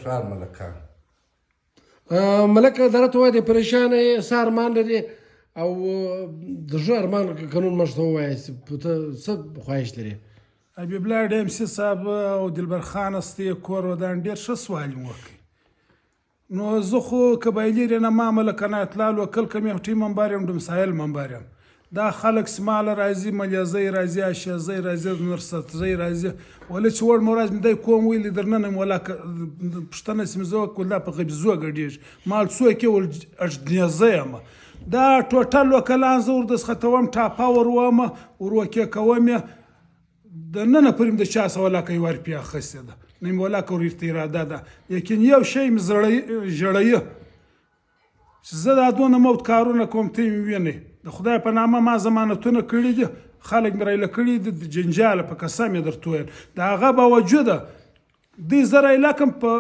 ښار ملکان ملک دره ته وایي د پریشانه یې څه ارمان لري او د زړه ارمان قانون موږ ته ووایاست ته څه خواهش لري؟ حبیب الله ډیم سي صاحب او دلبر خان استې کور ودان ډېر ښه سوال مو وکړ نو زه خو قبایلي رهنما ملک عنایت الله الوکل کوم یو ټیم ممبر یم ډومسایل ممبر یم دا خلک سماله راځي ملیازی راځي اشیازی راځي نرستزی راځي ولې چې وړ مراد مې دی کوم ویلي درننه ولا پښتنه سمزو کله په غبزو غډیږ مال څو کې ول اجنیازه یم دا ټوټل وکلان زور د ختوم ټاپا وروم وروکه کوم د نن پریم د چا سواله کوي ور پیا خسته ده نیم ولا کوي اراده ده لیکن یو شی مزړی جړی زه دا دونه موت کارونه کوم ته ویني د خدای په نامه ما ضمانتونه کړي دي خلک مې رایله کړي دي د جنجال په قسم یې درته ویل د هغه باوجوده دې زه رایله کوم په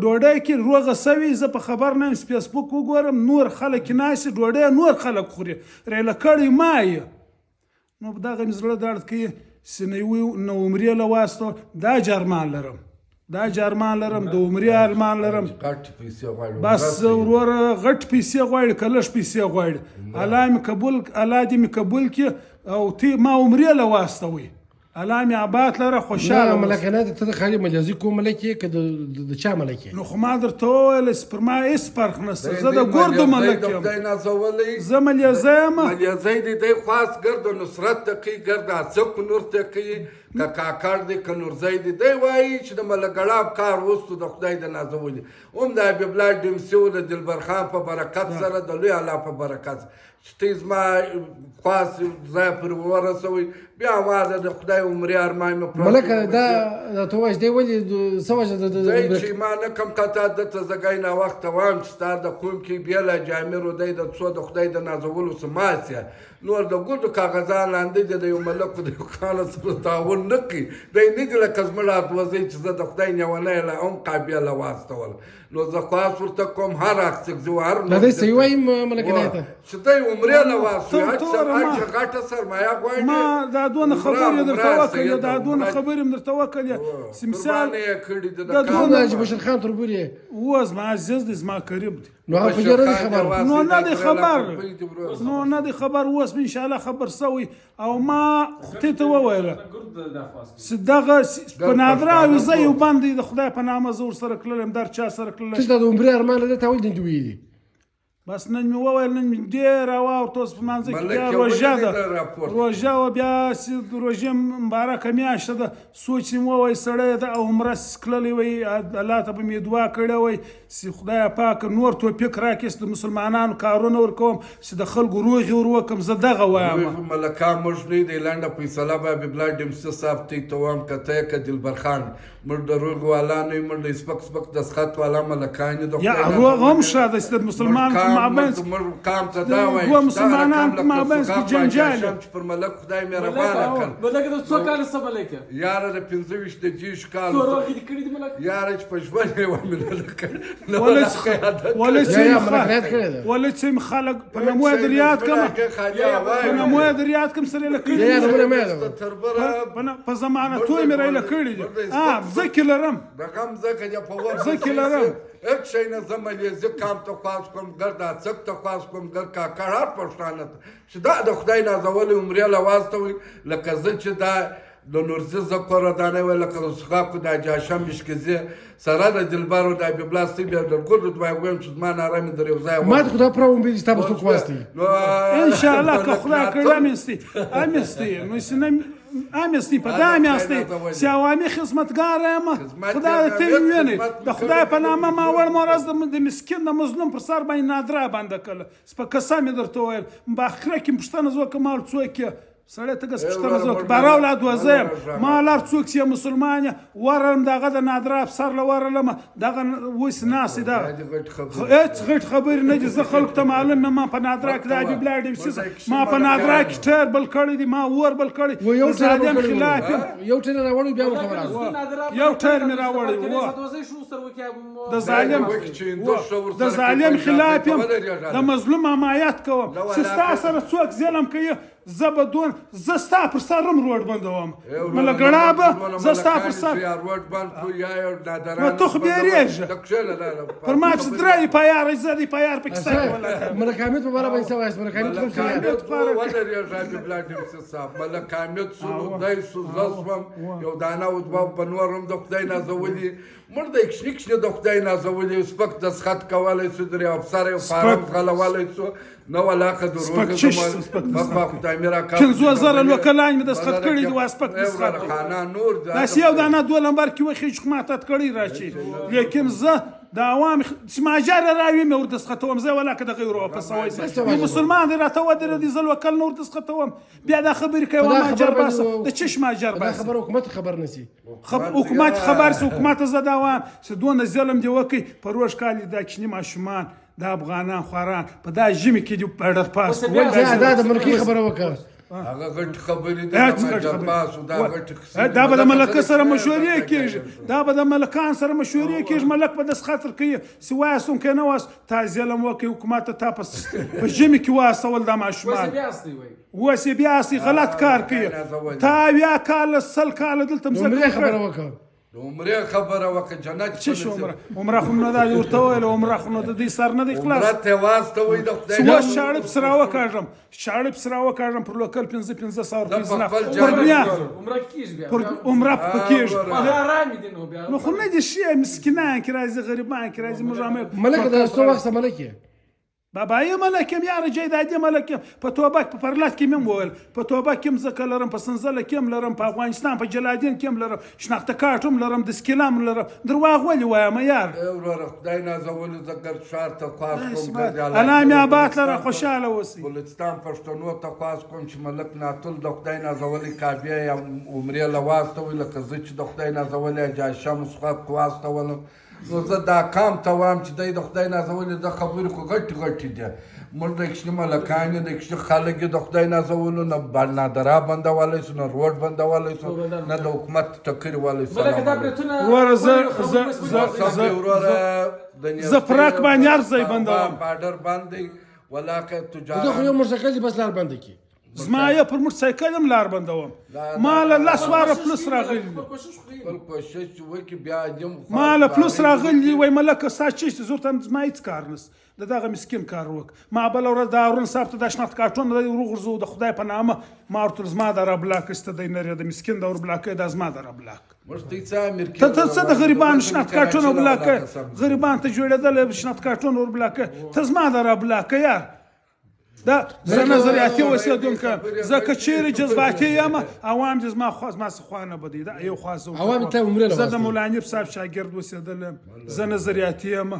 ډوډۍ کې روغه سوي زه په خبر نه یم فیسبوک وګورم نور خلک ناسي ډوډۍ نور خلک خوري رایله کړي ما یې نو په دغه مې زړه درد کوي سنوي نو عمرې له واسطه دا جرمان لرم د عمرې ارمان لرم بس وروره غټ پیسې غواړي که لږ پیسې غواړي الله دې مې قبول کړي او تی ما عمرې له واستوي الله مې آباد لره خوشحاله ملک عنایت ته د خالي مجازي کوم ملک یې که د چا ملک یې؟ نو خو ما درته وویل پر ما هېڅ فرق نشته زه د ګردو ملک یم زه ملیازی یم ملیازی دی دی خواست ګرد و نصرت ته کوي ګرد اڅک نور ته کوي که کاکړ دی که نورزی دی دی وایي چې د ملګړاب کار وستو د خدای د نازولي هم د حبیب الله ډیمسي و د دلبر خان په برکت سره د لوی الله په برکت چې ته زما خواست ځای پورې ورسوئ بیا ما د خدای عمرې ارمان مې ملک دا ته وایي دی ولې څه وجه دی چې ما نه کوم قطع دته زګی ناوخته وایم چې ستا د قوم کې بېله جامې دی د څو د خدای د نازولو څه ماسیه نور د ګردو کاغذان لاندې دی د یو ملک د یو خانه سره تعاون نه کوي دی نه دي لکه زموږ اتوځی چې زه د خدای نیونی له هم قابله واستول نو زه خواست ورته کوم هر اکسک زه هر دا دی صحیح وایي ملک عنایت چې دی عمرې له واستوي غټه سرمایه غواړي ما دا دونه خبرې درته وکړې دا دونه خبرې م درته وکړې مثال دا دونه حاجي بشیر خان تربور یې و زما عزیز دی زما قریب دی نو هغه په دې نه دی خبر نو نه دی خبر اوس به انشاءالله خبر سوی او ما خدای ته وویله چې دغه په نادره او زه یو باندې د خدای په نامه زه ورسره کړلم در چا سره کړلم ته د عمرې ارمان لرې ته ولې دې ویلي بس نن مې وویل نن مې ډېر واورته اوس په منځ کې بیا روژه ده روژه وه بیا روژې مبارکه میاشته ده سوچ مې ووایي سړی د عمره کړلی وی الله ته به مې دعا کړې وی چې خدایه پاکه نور توفیق راکړي چې د مسلمانانو کارونه ورکوم چې د خلکو روغې ور وکړم زه دغه وایم ملکان موږ نه دی لنډه فیصله به حبیب الله ډیمسي صاحب ته ته وایم که ته یې که دلبر خان موږ د روغ والا نه یو موږ د سپک دستخط والا ملکان یو یا روغ هم ښه ده چې د مسلمانانو په مابینځ قام ته دا وایي دوه مسلمانان په مابینځ کې جنجال چې پر ملک خدای مهربانه کړ ملک د څو کاله څه ملک یاره د 25 د 30 کال څو روغې دي کړي دي ملک یاره چې په ژوند یې ومنله کړ ولې چې خلک په نمو دریات کوم په نمو دریات کوم سره لکړي په زمانه توي مې رایله کړي دي زکه لرم رقم زکه دی په ور زکه لرم اک شي نه زملي زکام ته خاص کوم ګردا څک ته خاص کوم ګر کا کړه پښتانه چې دا د خدای نازول عمرې له واسطه وي لکه زه چې دا د نورزي زکر دانه ولا کله سخاکو د جاشم مشکزه سره د دلبارو د حبیب الله سی بیا د ګردو دوی وایم چې ما نارامي درې ځای ما ته خدای پرو مې تاسو کو واسطه ان شاء الله که خدای کړه امستی نو سنم امستی په دام یاستي چې عوامي خدمتګار یم خدای ته ویني د خدای په نامه ما ور مرز د مسکین د مظلوم پر سر باندې نادره باندې کړه سپه قسم درته ویل باخره کې پښتنه زو کمال څوک سړی ته ګس پښتنه زو بارا اولاد وزم ما لار څوک چې مسلمان ورم دغه د نادره افسر لورلم دغه وس ناس دا هیڅ غټ خبر نه دي زه خلک ته معلوم ما په نادره کې د حبیب الله ډیمسي ما په نادره کې ټر بل کړی دي ما ور بل کړی یو ټر خلاف یو ټر راوړی بیا خبره یو ټر مې راوړی د ظالم خلاف د مظلوم حمایت کوم چې تاسو سره څوک ظلم کوي زه به دون زه ستا پر سر هم روډ بندوم مله ګړابه زه ستا پر سر یا روډ بند کړو یا یو نادرانه نو ته خو بیریږه پر ما چې درې پایار زه دې پایار په کیسه کې ولا ملک حامد په باره باندې څه وایي ملک حامد کوم څه ملک حامد سو دای سو زسوم یو دانه او دوا په نورم د خدای نازولي مړ د کښنیکش د خدای نازولي سپک د سخت کولای سو درې افسر یو فارم غلوالای سو نو علاقه د روزه ما خدای میرا کا 15000 لوکلان مې د سخت کړي دی واسپک د سخت خانه نور داس یو دانه 2 لمبر کې وخی چې ماته کړي راشي لیکن زه د عوام سماجر راوي مې ورته سختوم زه ولا که د غیر او په سوي مسلمان دی راته ودر دي زل وکل نور د سختوم بیا دا خبرې کوي ما جر بس د چش ما جر بس خبر حکومت خبر نسی حکومت خبر سو حکومت زده عوام چې دون ظلم دی وکي پروش کال د کشنی ماشومان د افغانان خوران په دا ژمي کې دی پړر پاس دا د ملکی خبره وکړه هغه غټ خبرې دا به د ملک سره مشورې کېږي دا به د ملکان سره مشورې کېږي ملک به د خاطر کوي سواسون کې نه واس تا ظلم وکي حکومت ته په ژمي کې واسول د ماشومان وسی بیا سي غلط کار کوي تا بیا کال سل کال دلته ملکی خبره وکړه عمره خبره وکړه جنت چې عمره خو نه دا ورته ویل عمره خو نه د دې سر نه دی خلاص عمره ته واسطه وي د خدای سو شاړب سره وکړم پر لوکل 1500 روپیه نه پر بیا عمره کیږي بیا پر عمره پکېږي هغه آرام دي نو بیا نو خو نه دي شي مسکینان کې راځي غریبان کې راځي مجامع ملک د څو وخت ملک بابای ملکم یار جیدادی ملکم په توبک په پرلات کې مم وول په توبک کې مزکه لرم په سنزله کې لرم په افغانستان په جلادین کې لرم شناخته کارتم لرم د سکلام لرم درواغ ولي وایم یار ورو خدای نازول زګر شار ته خاص کوم انا مې آباد لره خوشاله وسی بلوچستان پښتنو ته خاص کوم چې ملک ناتل د خدای نازول کابه یا عمره لواسته ویل کزه چې د خدای نازول جا شمس خو واسطه ول نو زه دا کام ته وایم چې د خدای نازولې د خبرې خو غټې دي موږ د کښني ملکان د کښني خلک د خدای نازولو نه نادرا بندولی سو نه روډ بندولی سو نه د حکومت ټکرې والی زه پراک باندې ارزی بندوم باډر باندې ولاکه تجارت زه خو یو موټرسایکل دی بس لار بنده کی زما یې پر موټرسایکل هم لار بندوم مال لاس واره پلس راغلی کوشش وکي بیا مال پلس راغلی وای ملک ساچې زورته زما هیڅ کار نس دغه مسکین کار وک ما بل ورځ دارون صاحب ته د شناخت کارتون د روغرزو د خدای په نامه ما ورته زما د رب لاک است د نری د مسکین د ور بلاک د زما د رب لاک ته څه د غریبان شناخت کارتون بلاک غریبان ته جوړېدل شناخت کارتون ور بلاک ته زما د رب لاک یار دا زه نظریاتي اوسېدونکی زه که چیرې جذباتي یم عوام دې زما خوانه بدي دا یو خاص عوام ته عمره زه د مولانیب صاحب شاګرد اوسېدلم زه نظریاتي یم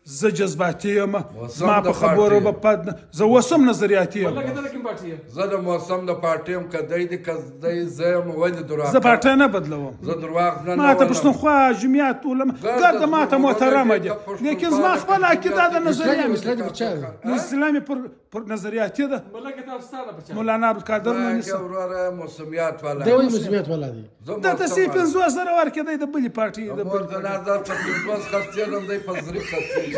زه جذباتي یم زما په خبرو به پد زه اوس هم نظریاتي یم زه د موسم د پارټي یم که دی د کزدی زه یم ولې دروغ زه پارټي نه بدلوم زه دروغ نه ما ته پښتونخوا جمعیت علما ګرد ما ته محترمه دي لیکن زما خپل عقیده د نظریه اسلامي پر نظریاتي ده مولانا عبدالقادر نونیس وروره موسمیات والا دی وایي موسمیات والا دی دا ته سي 50000 ورکړي د بلې پارټي د بل د نظر په 500 خرڅېدم دی په ظریف خرڅېږي